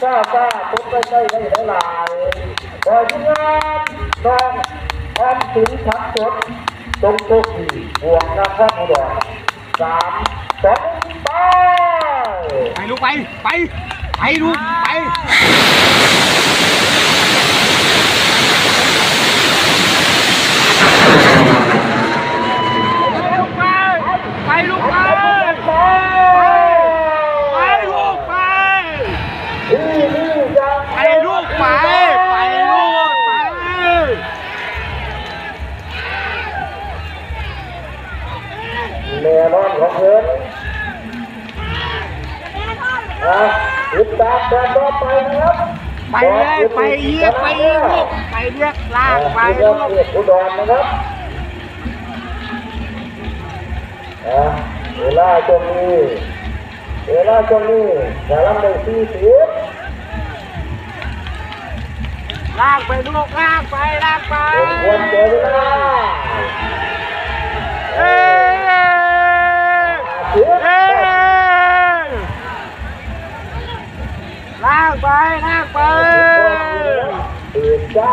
ก้าปุ๊บก็ใช้ได้หลายพอที่งานต้องออมสินทักสดตรงโต๊ะสี่บวกนครอุดร3-2ไปลูกไปลูกไปลูกไปแน่นอนของเงินติดตามกันต่อไปนะครับไปเลยไปเยียบลูกไปเรียกลากไปลูกอุดรนะครับเวลาตรงนี้กำลังได้40ลากไปลูกลากไปควรเจอเวลาลากไปตื่นจ้า